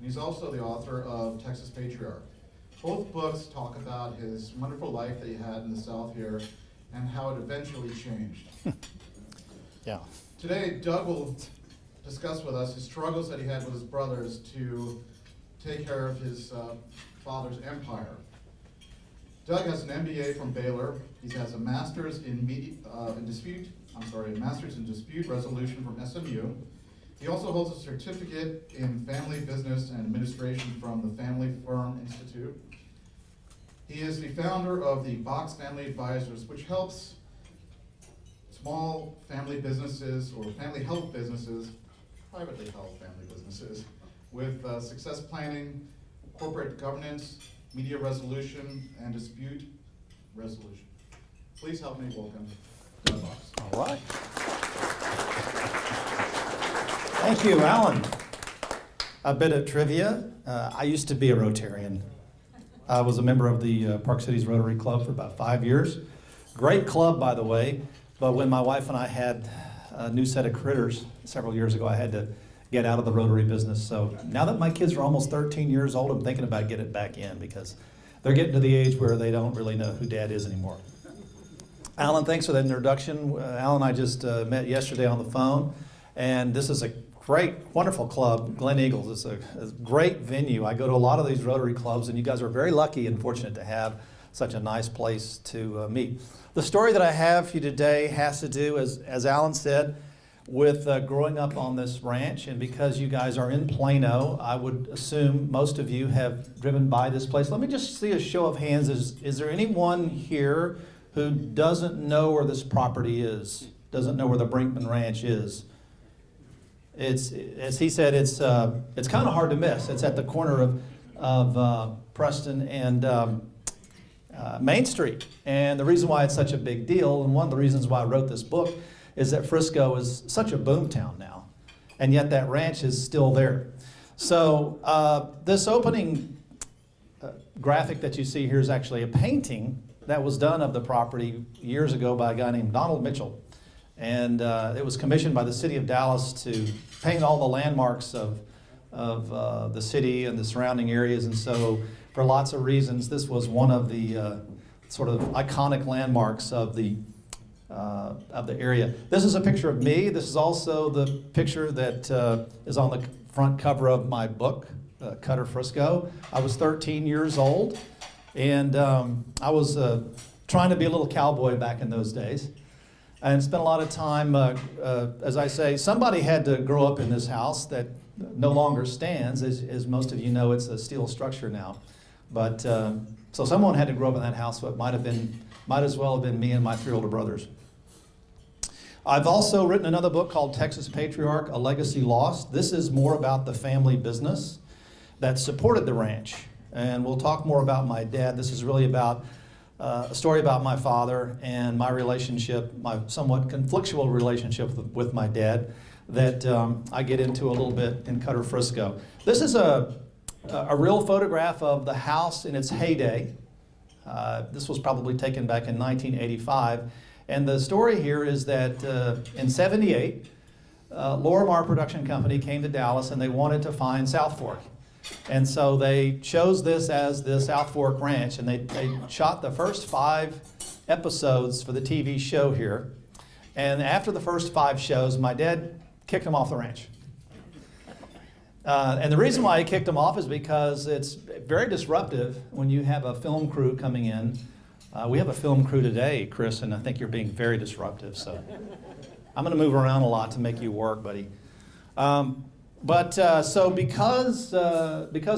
and he's also the author of Texas Patriarch. Both books talk about his wonderful life that he had in the South here and how it eventually changed. Yeah. Today, Doug will discuss with us his struggles that he had with his brothers to take care of his father's empire. Doug has an MBA from Baylor. He has a master's in dispute resolution from SMU. He also holds a certificate in family business and administration from the Family Firm Institute. He is the founder of the Box Family Advisors, which helps small family businesses or family health businesses, privately held family businesses, with success planning, corporate governance, media resolution, and dispute resolution. Please help me welcome Doug Box. All right. Thank you, Alan. A bit of trivia. I used to be a Rotarian. I was a member of the Park Cities Rotary Club for about 5 years. Great club, by the way, but when my wife and I had a new set of critters several years ago, I had to get out of the Rotary business. So now that my kids are almost 13 years old, I'm thinking about getting back in because they're getting to the age where they don't really know who Dad is anymore. Alan, thanks for that introduction. Alan and I just met yesterday on the phone, and this is a great, wonderful club, Glen Eagles. It's a great venue. I go to a lot of these Rotary clubs, and you guys are very lucky and fortunate to have such a nice place to meet. The story that I have for you today has to do, as Alan said, with growing up on this ranch, and because you guys are in Plano, I would assume most of you have driven by this place. Let me just see a show of hands. Is there anyone here who doesn't know where this property is, doesn't know where the Brinkman Ranch is? It's, as he said, it's kind of hard to miss. It's at the corner of Preston and Main Street. And the reason why it's such a big deal, and one of the reasons why I wrote this book, is that Frisco is such a boom town now, and yet that ranch is still there. So this opening graphic that you see here is actually a painting that was done of the property years ago by a guy named Donald Mitchell. And it was commissioned by the city of Dallas to paint all the landmarks of the city and the surrounding areas. And so for lots of reasons, this was one of the sort of iconic landmarks of the area. This is a picture of me. This is also the picture that is on the front cover of my book, Cutter Frisco. I was 13 years old, and I was trying to be a little cowboy back in those days. And spent a lot of time, as I say, somebody had to grow up in this house that no longer stands. As most of you know, it's a steel structure now. But so someone had to grow up in that house, so it might as well have been me and my 3 older brothers. I've also written another book called Texas Patriarch, A Legacy Lost. This is more about the family business that supported the ranch. And we'll talk more about my dad. This is really about a story about my father and my relationship, my somewhat conflictual relationship with my dad that I get into a little bit in Cutter Frisco. This is a real photograph of the house in its heyday. This was probably taken back in 1985. And the story here is that in '78, Lorimar Production Company came to Dallas and they wanted to find South Fork. And so they chose this as the South Fork Ranch, and they shot the first 5 episodes for the TV show here. And after the first 5 shows, my dad kicked them off the ranch. And the reason why he kicked them off is because it's very disruptive when you have a film crew coming in. We have a film crew today, Chris, and I think you're being very disruptive. So I'm going to move around a lot to make you work, buddy. So because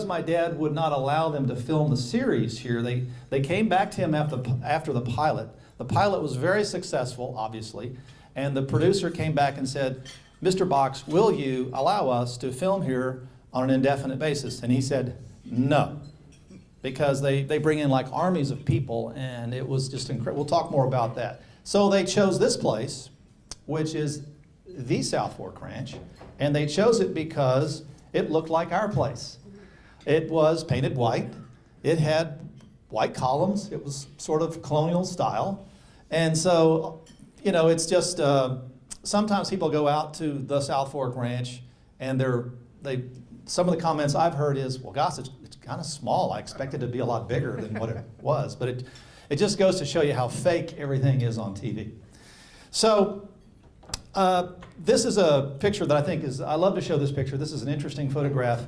my dad would not allow them to film the series here, they came back to him after the pilot. The pilot was very successful, obviously, and the producer came back and said, "Mr. Box, will you allow us to film here on an indefinite basis?" And he said, "No," because they bring in like armies of people, and it was just incredible. We'll talk more about that. So they chose this place, which is the South Fork Ranch. And they chose it because it looked like our place. It was painted white. It had white columns. It was sort of colonial style. And so, you know, it's just, sometimes people go out to the South Fork Ranch and some of the comments I've heard is, well, gosh, it's kind of small. I expected it to be a lot bigger than what it was. But it just goes to show you how fake everything is on TV. So this is a picture that I think I love to show this picture. This is an interesting photograph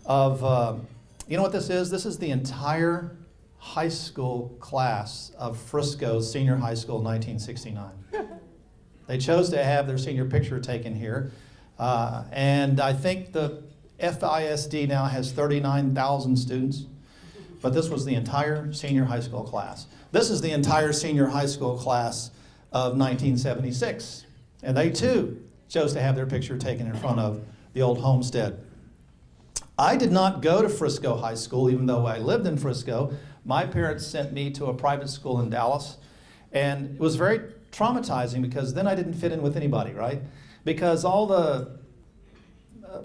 of, you know what this is? This is the entire high school class of Frisco Senior High School in 1969. They chose to have their senior picture taken here. And I think the FISD now has 39,000 students, but this was the entire senior high school class. This is the entire senior high school class of 1976. And they too chose to have their picture taken in front of the old homestead. I did not go to Frisco High School, even though I lived in Frisco. My parents sent me to a private school in Dallas, and it was very traumatizing because then I didn't fit in with anybody, right? Because all the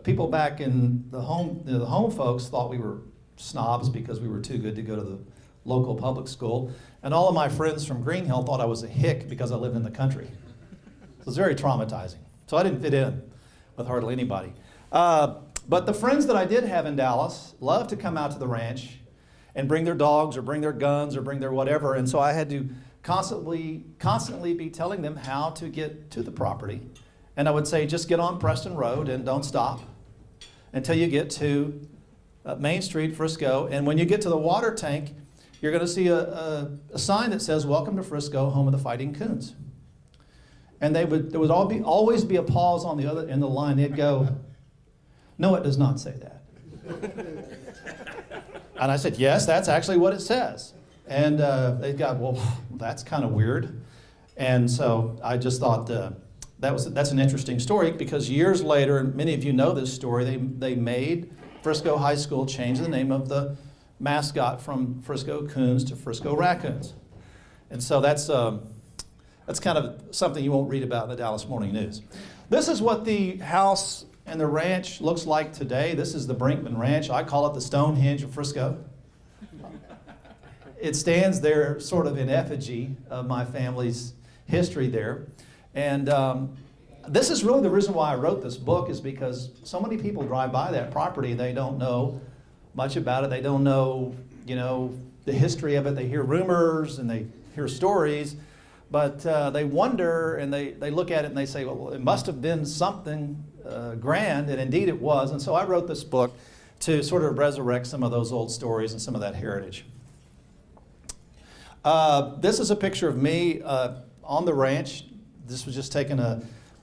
people back in the home folks thought we were snobs because we were too good to go to the local public school, and all of my friends from Green Hill thought I was a hick because I lived in the country. So it was very traumatizing. So I didn't fit in with hardly anybody. But the friends that I did have in Dallas loved to come out to the ranch and bring their dogs or bring their guns or bring their whatever, and so I had to constantly be telling them how to get to the property. And I would say, just get on Preston Road and don't stop until you get to Main Street, Frisco. And when you get to the water tank, you're going to see a sign that says, "Welcome to Frisco, home of the Fighting Coons." And there would always be a pause on the other end of the line. They'd go, "No, it does not say that." And I said, "Yes, that's actually what it says." And they'd go, "Well, that's kind of weird." And so I just thought that's an interesting story, because years later, and many of you know this story, they made Frisco High School change the name of the mascot from Frisco Coons to Frisco Raccoons. And so that's kind of something you won't read about in the Dallas Morning News. This is what the house and the ranch looks like today. This is the Brinkman Ranch. I call it the Stonehenge of Frisco. It stands there sort of in effigy of my family's history there. And this is really the reason why I wrote this book, is because so many people drive by that property and they don't know much about it. They don't know, the history of it. They hear rumors and they hear stories, but they wonder and they look at it and they say, well, it must have been something grand, and indeed it was. And so I wrote this book to sort of resurrect some of those old stories and some of that heritage. This is a picture of me on the ranch. This was just taken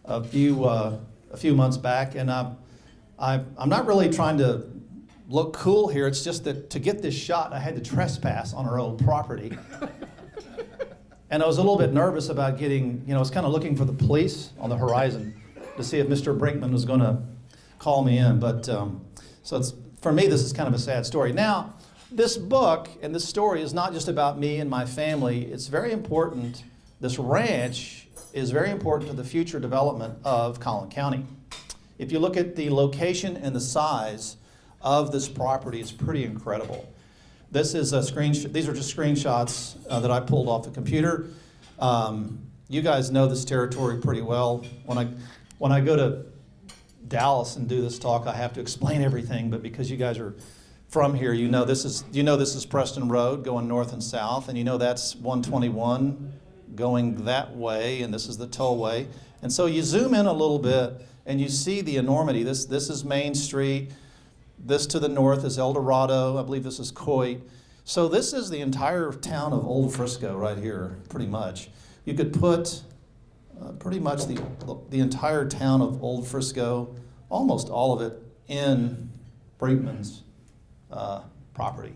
a few months back, and I'm not really trying to look cool here. It's just that to get this shot, I had to trespass on our old property. And I was a little bit nervous about getting, I was kind of looking for the police on the horizon to see if Mr. Brinkman was going to call me in. But so for me, this is kind of a sad story. Now, this book and this story is not just about me and my family. It's very important. This ranch is very important to the future development of Collin County. If you look at the location and the size of this property, it's pretty incredible. This is these are just screenshots that I pulled off the computer. You guys know this territory pretty well. When I go to Dallas and do this talk, I have to explain everything, but because you guys are from here, this is Preston Road going north and south, and that's 121 going that way, and this is the tollway. And so you zoom in a little bit and you see the enormity. This is Main Street. This to the north is El Dorado. I believe this is Coit. So this is the entire town of Old Frisco right here, pretty much. You could put pretty much the entire town of Old Frisco, almost all of it, in Brinkman's property.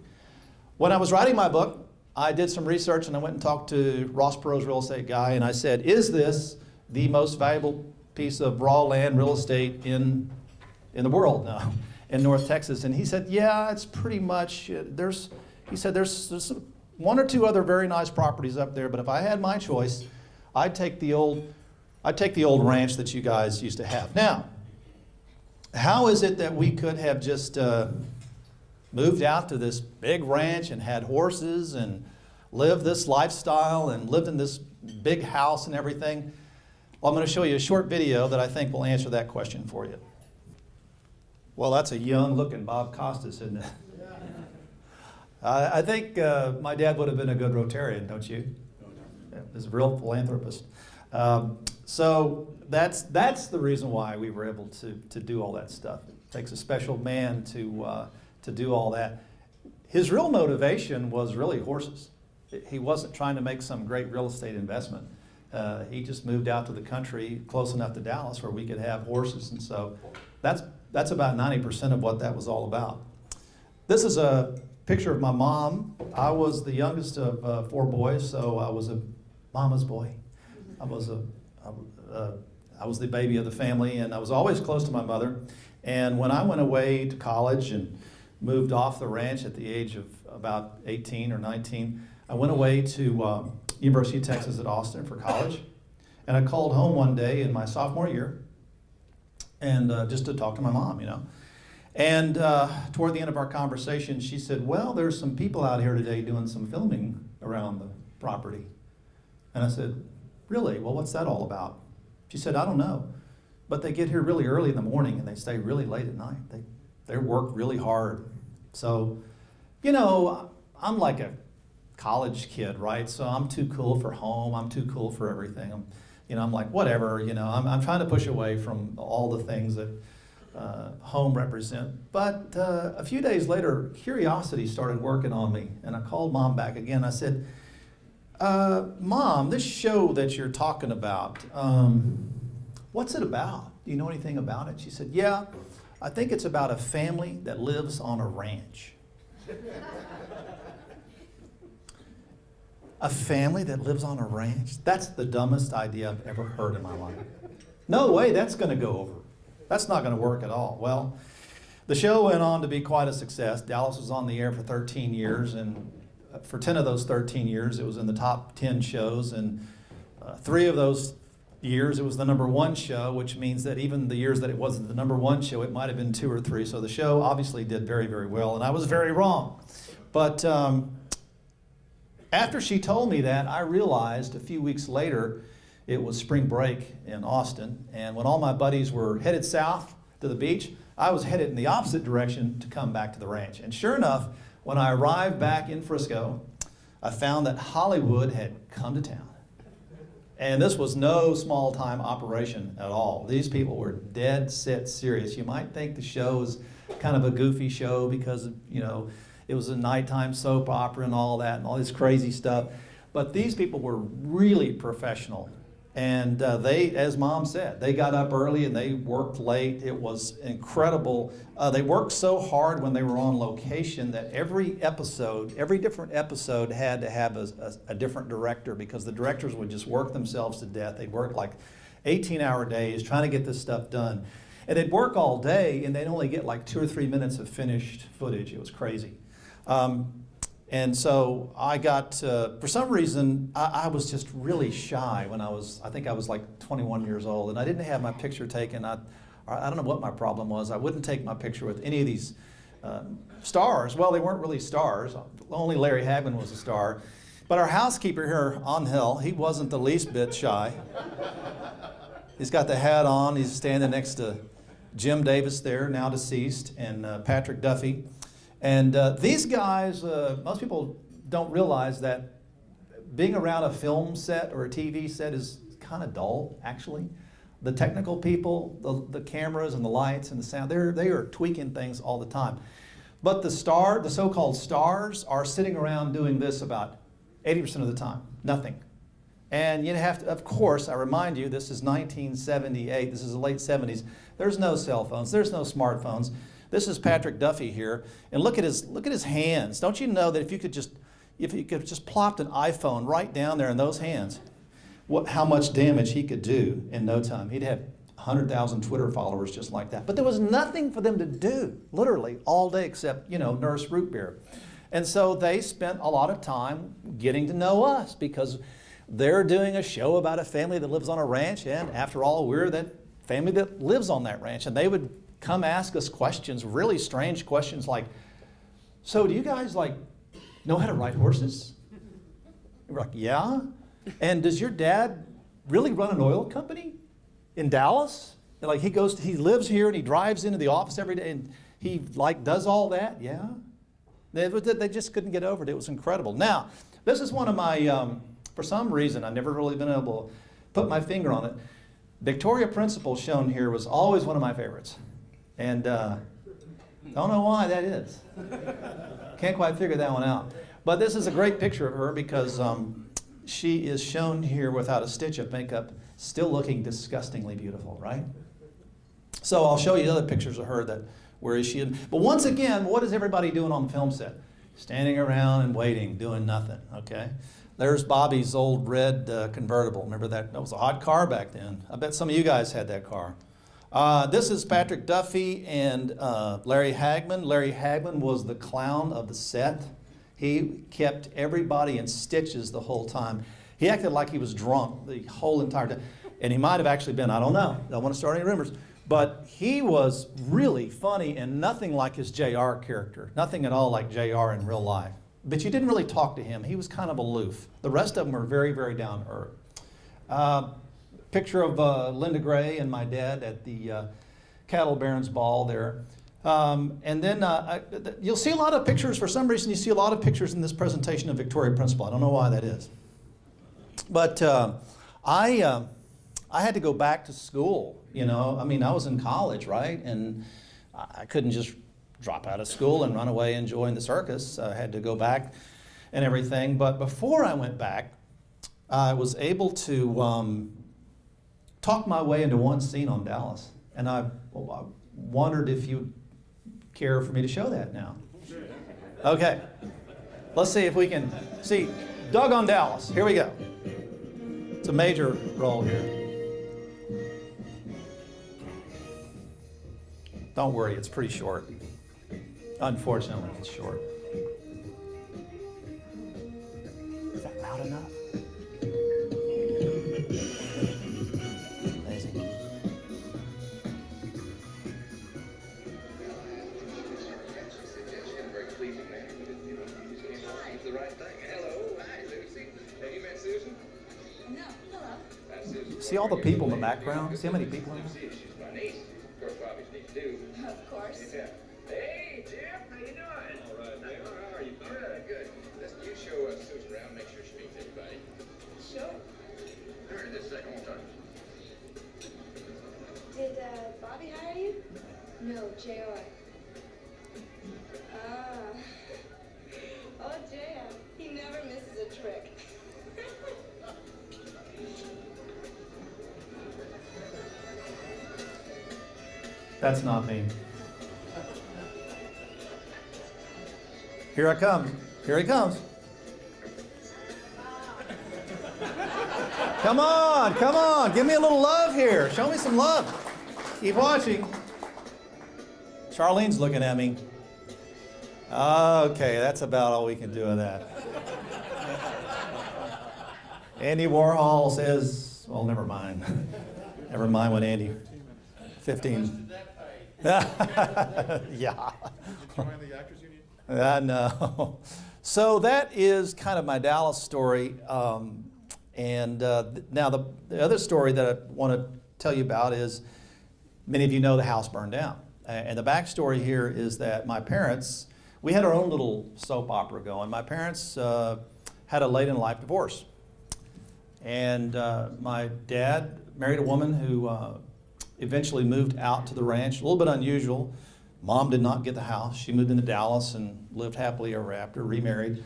When I was writing my book, I did some research and I went and talked to Ross Perot's real estate guy, and I said, is this the most valuable piece of raw land real estate in the world now, in North Texas? And he said, yeah, it's pretty much, there's one or two other very nice properties up there, but if I had my choice, I'd take the old ranch that you guys used to have. Now, how is it that we could have just moved out to this big ranch and had horses and lived this lifestyle and lived in this big house and everything? Well, I'm going to show you a short video that I think will answer that question for you. Well, that's a young-looking Bob Costas, isn't it? I think my dad would have been a good Rotarian, don't you? Yeah, he's a real philanthropist. So that's the reason why we were able to do all that stuff. It takes a special man to do all that. His real motivation was really horses. He wasn't trying to make some great real estate investment. He just moved out to the country close enough to Dallas where we could have horses, and so that's about 90% of what that was all about. This is a picture of my mom. I was the youngest of 4 boys, so I was a mama's boy. I was the baby of the family, and I was always close to my mother. And when I went away to college and moved off the ranch at the age of about 18 or 19, I went away to University of Texas at Austin for college. And I called home one day in my sophomore year, and just to talk to my mom, you know. And toward the end of our conversation, she said, well, there's some people out here today doing some filming around the property. And I said, really? Well, what's that all about? She said, I don't know. But they get here really early in the morning and they stay really late at night. They work really hard. So, you know, I'm like a college kid, right? So I'm too cool for home. I'm too cool for everything. I'm like, whatever, I'm trying to push away from all the things that home represent. But a few days later, curiosity started working on me, and I called Mom back again. I said, Mom, this show that you're talking about, what's it about? Do you know anything about it? She said, yeah, I think it's about a family that lives on a ranch. A family that lives on a ranch? That's the dumbest idea I've ever heard in my life. No way that's going to go over. That's not going to work at all. Well, the show went on to be quite a success. Dallas was on the air for 13 years, and for 10 of those 13 years, it was in the top 10 shows, and 3 of those years, it was the #1 show, which means that even the years that it wasn't the #1 show, it might have been 2 or 3. So the show obviously did very, very well, and I was very wrong. But after she told me that, I realized a few weeks later it was spring break in Austin, and when all my buddies were headed south to the beach, I was headed in the opposite direction to come back to the ranch. And sure enough, when I arrived back in Frisco, I found that Hollywood had come to town. And this was no small-time operation at all. These people were dead set serious. You might think the show was kind of a goofy show because, it was a nighttime soap opera and all that and all this crazy stuff. But these people were really professional. And they, as Mom said, they got up early and they worked late. It was incredible. They worked so hard when they were on location that every different episode had to have a different director, because the directors would just work themselves to death. They'd work like 18-hour days trying to get this stuff done. And they'd work all day and they'd only get like 2 or 3 minutes of finished footage. It was crazy. And so I got, for some reason, I was just really shy when I think I was like 21 years old, and I didn't have my picture taken. I don't know what my problem was. I wouldn't take my picture with any of these stars. Well, they weren't really stars. Only Larry Hagman was a star. But our housekeeper here on Hill, he wasn't the least bit shy. He's got the hat on. He's standing next to Jim Davis there, now deceased, and Patrick Duffy. And these guys, most people don't realize that being around a film set or a TV set is kind of dull, actually. The technical people, the cameras and the lights and the sound, they are tweaking things all the time. But the so-called stars are sitting around doing this about 80% of the time, nothing. And you have to, of course, I remind you, this is 1978, this is the late 70s. There's no cell phones, there's no smartphones. This is Patrick Duffy here, and look at his hands. Don't you know that if you could just plopped an iPhone right down there in those hands, how much damage he could do in no time? He'd have 100,000 Twitter followers just like that. But there was nothing for them to do, literally, all day except, nurse root beer. And so they spent a lot of time getting to know us because they're doing a show about a family that lives on a ranch, and after all, we're that family that lives on that ranch. And they would come ask us questions, really strange questions like, so do you guys know how to ride horses? And we're like, yeah. And does your dad really run an oil company in Dallas? Like he lives here and he drives into the office every day and he like does all that. Yeah. They just couldn't get over it. It was incredible. Now, this is one of my, for some reason, I've never really been able to put my finger on it. Victoria Principal shown here was always one of my favorites. And don't know why that is. Can't quite figure that one out. But this is a great picture of her because she is shown here without a stitch of makeup, still looking disgustingly beautiful, right? So I'll show you other pictures of her that, where is she? But once again, what is everybody doing on the film set? Standing around and waiting, doing nothing, okay? There's Bobby's old red convertible. Remember that? That was a hot car back then. I bet some of you guys had that car. This is Patrick Duffy and Larry Hagman. Larry Hagman was the clown of the set. He kept everybody in stitches the whole time. He acted like he was drunk the whole entire time. And he might have actually been, I don't know. Don't want to start any rumors. But he was really funny and nothing like his JR character. Nothing at all like JR in real life. But you didn't really talk to him. He was kind of aloof. The rest of them were very, very down to earth. Picture of Linda Gray and my dad at the Cattle Barons Ball there. And then you'll see a lot of pictures. For some reason, you see a lot of pictures in this presentation of Victoria Principal. I don't know why that is. But I had to go back to school. You know, I mean, I was in college, right? And I couldn't just drop out of school and run away and join the circus. I had to go back and everything. But before I went back, I was able to talk my way into one scene on Dallas. And I wondered if you'd care for me to show that now. Okay. Let's see if we can see Doug on Dallas. Here we go. It's a major role here. Don't worry, it's pretty short. Unfortunately, it's short. Is that loud enough? Amazing. The right thing. Hello, hi, Lucy. Have you met Susan? No, hello. See all the people in the background? See how many people in there? She's my niece. Of course, Bobby's niece too. Of course. Yeah. Hey, Jeff, how you doing? All right, man. How are you? Good, good. Listen, you show Susan around, make sure she meets everybody. Sure. Hurry this second one time. Did Bobby hire you? No, J.R. Ah. Oh, J.R. He never misses a trick. That's not me. Here I come. Here he comes. Come on, come on. Give me a little love here. Show me some love. Keep watching. Charlene's looking at me. Okay, that's about all we can do with that. Andy Warhol says, well, never mind. Never mind what Andy, 15. Yeah. Join the Actors Union? No. So that is kind of my Dallas story. Now the other story that I want to tell you about is, many of you know the house burned down. And the backstory here is that my parents, we had our own little soap opera going. My parents had a late in life divorce. And my dad married a woman who eventually moved out to the ranch. A little bit unusual. Mom did not get the house. She moved into Dallas and lived happily ever after, remarried.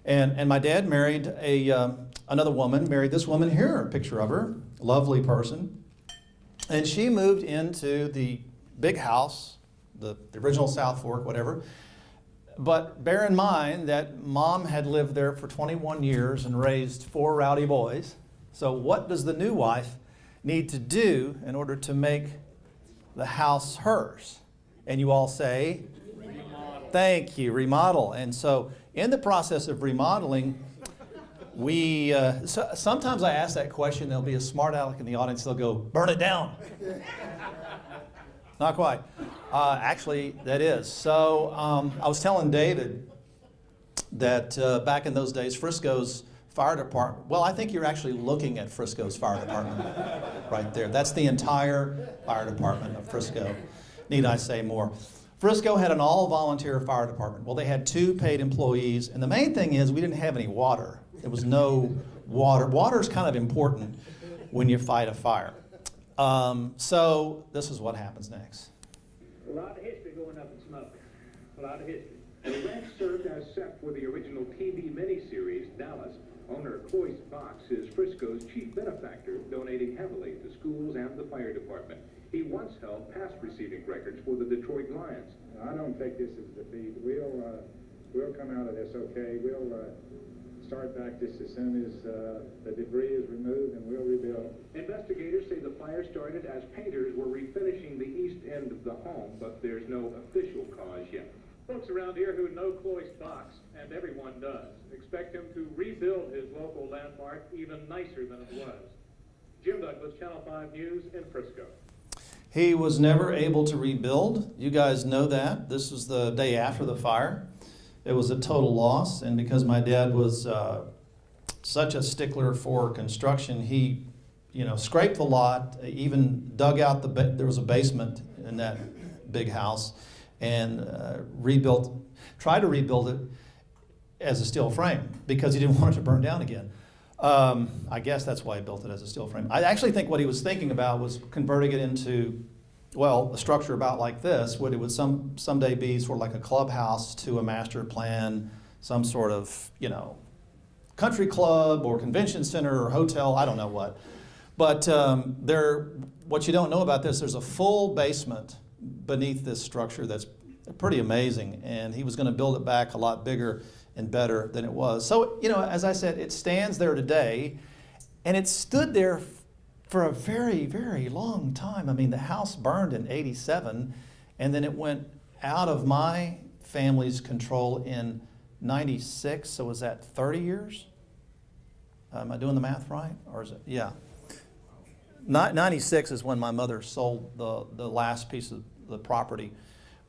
And my dad married another woman, married this woman here, a picture of her, lovely person. And she moved into the big house, the original South Fork, whatever. But bear in mind that Mom had lived there for 21 years and raised 4 rowdy boys. So what does the new wife need to do in order to make the house hers? And you all say, remodel. Thank you, remodel. And so in the process of remodeling, sometimes I ask that question, there'll be a smart aleck in the audience, they'll go, burn it down. Not quite. Actually, that is. So I was telling David that back in those days, Frisco's fire department, well, I think you're actually looking at Frisco's fire department right there. That's the entire fire department of Frisco. Need I say more? Frisco had an all-volunteer fire department. Well, they had 2 paid employees, and the main thing is we didn't have any water. There was no water. Water is kind of important when you fight a fire. So this is what happens next. A lot of history going up in smoke. A lot of history. The ranch served as set for the original TV miniseries, Dallas. Owner Cloyce Fox is Frisco's chief benefactor, donating heavily to schools and the fire department. He once held pass receiving records for the Detroit Lions. I don't take this as defeat. We'll come out of this okay. We'll start back just as soon as the debris is removed, and we'll rebuild. Investigators say the fire started as painters were refinishing the east end of the home, but there's no official cause yet. Folks around here who know Cloyce Fox, and everyone does, expect him to rebuild his local landmark even nicer than it was. Jim Douglas, Channel 5 News in Frisco. He was never able to rebuild. You guys know that. This was the day after the fire. It was a total loss, and because my dad was such a stickler for construction, he, scraped the lot, even dug out there was a basement in that big house, and tried to rebuild it as a steel frame because he didn't want it to burn down again. I guess that's why he built it as a steel frame. I actually think what he was thinking about was converting it into, a structure about like this, what it would someday be sort of like a clubhouse to a master plan, some sort of, country club or convention center or hotel, I don't know what. But what you don't know about this, there's a full basement beneath this structure that's pretty amazing, and he was going to build it back a lot bigger and better than it was. So, as I said, it stands there today, and it stood there for a very, very long time. I mean, the house burned in '87, and then it went out of my family's control in '96, so was that 30 years? Am I doing the math right? Or is it? Yeah. 96 is when my mother sold the last piece of the property.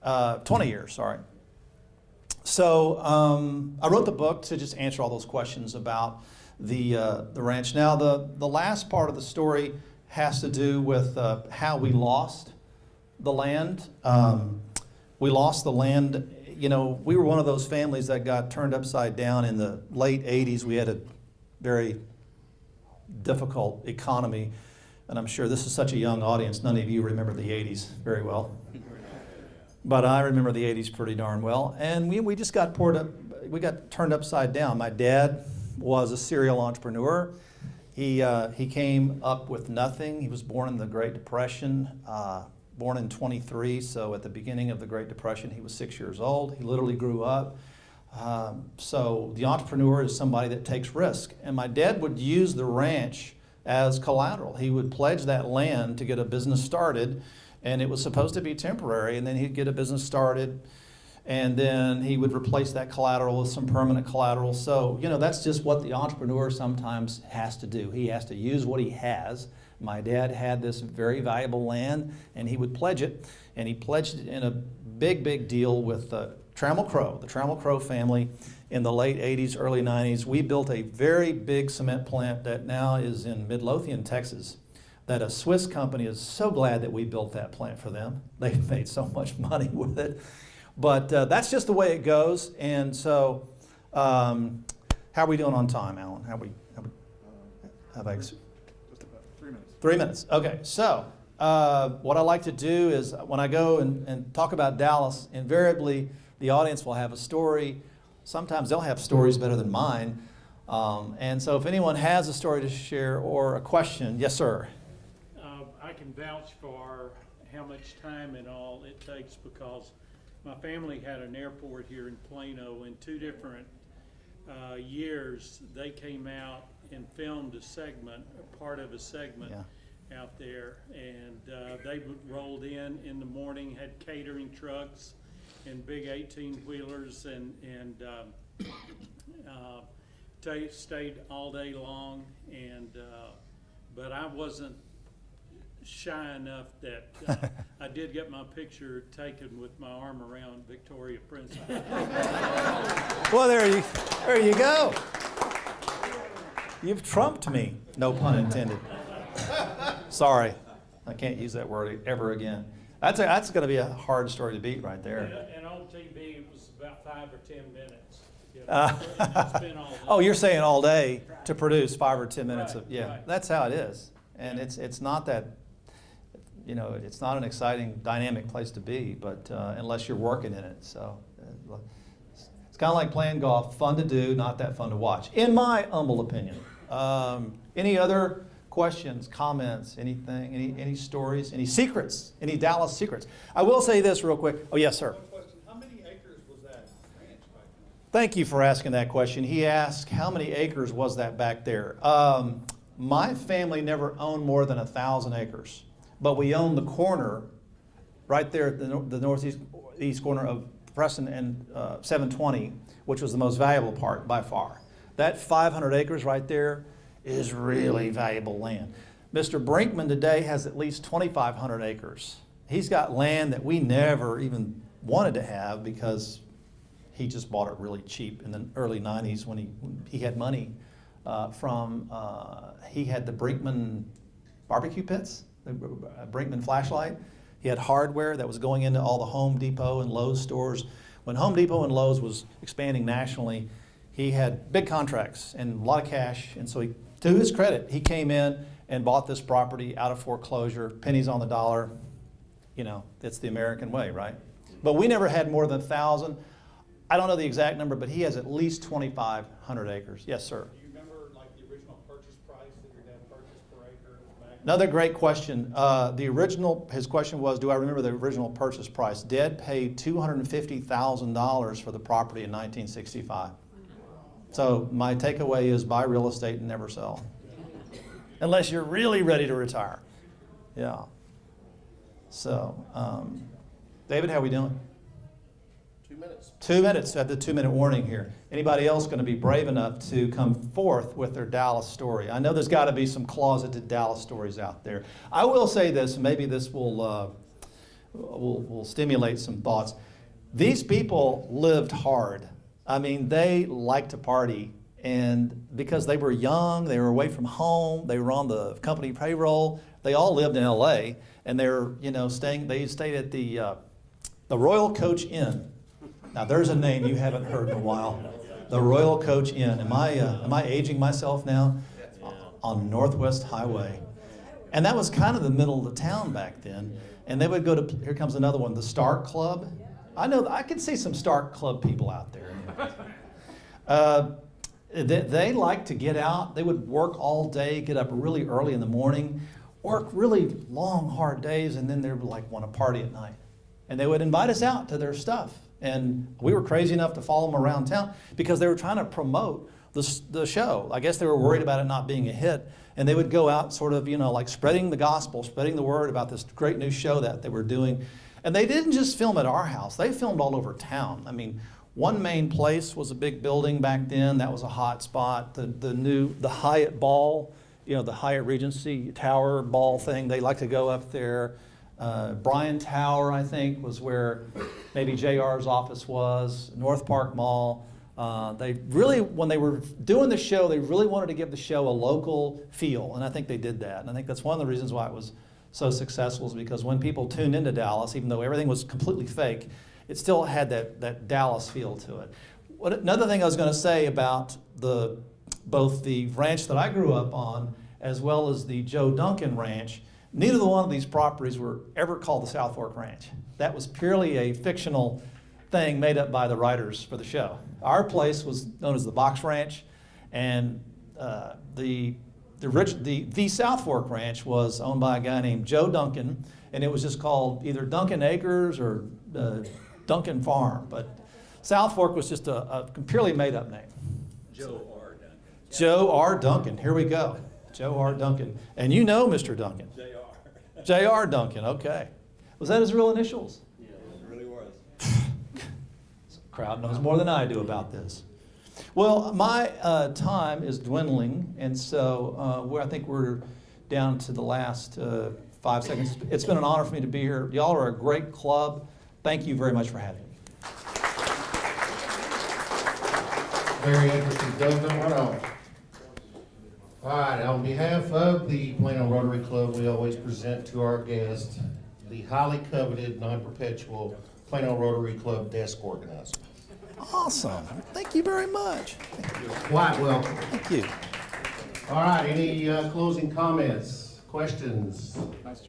20 years, sorry. So I wrote the book to just answer all those questions about the ranch. Now, the last part of the story has to do with how we lost the land. We lost the land. We were one of those families that got turned upside down in the late 80s. We had a very difficult economy, and I'm sure this is such a young audience. None of you remember the 80s very well. But I remember the 80s pretty darn well. And we just got we got turned upside down. My dad was a serial entrepreneur. He came up with nothing. He was born in the Great Depression, born in 23. So at the beginning of the Great Depression, he was 6 years old. He literally grew up. So the entrepreneur is somebody that takes risk. And my dad would use the ranch as collateral. He would pledge that land to get a business started. And it was supposed to be temporary, and then he'd get a business started, and then he would replace that collateral with some permanent collateral. So, that's just what the entrepreneur sometimes has to do. He has to use what he has. My dad had this very valuable land, and he would pledge it, and he pledged it in a big, big deal with Trammell Crow, the Trammell Crow family in the late 80s, early 90s. We built a very big cement plant that now is in Midlothian, Texas, that a Swiss company is so glad that we built that plant for them. They've made so much money with it. But that's just the way it goes. And so how are we doing on time, Alan? Have I Just about 3 minutes. 3 minutes. Okay, so what I like to do is when I go and talk about Dallas, invariably the audience will have a story. Sometimes they'll have stories better than mine. And so if anyone has a story to share or a question, yes, sir. I can vouch for how much time and all it takes because my family had an airport here in Plano. In 2 different years, they came out and filmed a part of a segment out there. And they rolled in the morning, had catering trucks and big 18-wheelers and stayed all day long. But I wasn't shy enough that I did get my picture taken with my arm around Victoria Princess. Well, there you go. You've trumped me. No pun intended. Sorry, I can't use that word ever again. That's going to be a hard story to beat right there. And on TV, it was about 5 or 10 minutes. You know, it's been all day. Oh, you're saying all day to produce 5 or 10 minutes of, yeah, Right. that's how it is. And it's not that, it's not an exciting, dynamic place to be, but unless you're working in it. So it's kind of like playing golf, fun to do, not that fun to watch, in my humble opinion. Any other questions, comments, anything, any stories, any secrets, any Dallas secrets? I will say this real quick. Oh, yes, sir. One question, how many acres was that ranch back then? Thank you for asking that question. He asked, how many acres was that back there? My family never owned more than 1,000 acres, but we owned the corner right there at the northeast east corner of Preston and 720, which was the most valuable part by far. That 500 acres right there is really valuable land. Mr. Brinkman today has at least 2,500 acres. He's got land that we never even wanted to have because he just bought it really cheap in the early 90s when he had money he had the Brinkman barbecue pits, the Brinkman flashlight. He had hardware that was going into all the Home Depot and Lowe's stores. When Home Depot and Lowe's was expanding nationally, he had big contracts and a lot of cash, and so to his credit, he came in and bought this property out of foreclosure, pennies on the dollar. It's the American way, right? But we never had more than 1,000. I don't know the exact number, but he has at least 2,500 acres. Yes, sir. Do you remember like the original purchase price that your dad purchased per acre back? Another great question. His question was, do I remember the original purchase price? Dad paid $250,000 for the property in 1965. So my takeaway is buy real estate and never sell. Unless you're really ready to retire. Yeah. So, David, how are we doing? 2 minutes. 2 minutes at the 2-minute warning here. Anybody else going to be brave enough to come forth with their Dallas story? I know there's got to be some closeted Dallas stories out there. I will say this, maybe this will stimulate some thoughts. These people lived hard. I mean, they liked to party, and because they were young, they were away from home, they were on the company payroll. They all lived in L.A. and they were, they stayed at the Royal Coach Inn. Now, there's a name you haven't heard in a while. The Royal Coach Inn. Am I aging myself now? On Northwest Highway. And that was kind of the middle of the town back then. And they would go to, here comes another one, the Stark Club. I can see some Stark Club people out there. They like to get out. They would work all day, get up really early in the morning, work really long, hard days, and then they would want to party at night. And they would invite us out to their stuff. And we were crazy enough to follow them around town because they were trying to promote the show. I guess they were worried about it not being a hit. And they would go out sort of, spreading the gospel, spreading the word about this great new show that they were doing. And they didn't just film at our house. They filmed all over town. I mean, one main place was a big building back then. That was a hot spot. The Hyatt Ball, the Hyatt Regency Tower Ball thing, they like to go up there. Bryan Tower, I think, was where maybe JR's office was. North Park Mall. They really, when they were doing the show, they really wanted to give the show a local feel, and I think they did that. And I think that's one of the reasons why it was so successful, is because when people tuned into Dallas, even though everything was completely fake, it still had that Dallas feel to it. Another thing I was going to say about both the ranch that I grew up on as well as the Joe Duncan Ranch, neither one of these properties were ever called the South Fork Ranch. That was purely a fictional thing made up by the writers for the show. Our place was known as the Box Ranch, and the South Fork Ranch was owned by a guy named Joe Duncan, and it was just called either Duncan Acres or Duncan Farm. But South Fork was just a purely made-up name. Joe R. Duncan. Joe R. Duncan. Here we go. Joe R. Duncan. And you know Mr. Duncan. JR. J.R. Duncan, okay. Was that his real initials? Yeah, it really was. Crowd knows more than I do about this. Well, my time is dwindling, and so I think we're down to the last 5 seconds. It's been an honor for me to be here. Y'all are a great club. Thank you very much for having me. Very interesting. Doug, what else? All right, on behalf of the Plano Rotary Club, we always present to our guests the highly coveted, non-perpetual Plano Rotary Club desk organizer. Awesome. Thank you very much. Quite welcome. Thank you. All right, any closing comments, questions?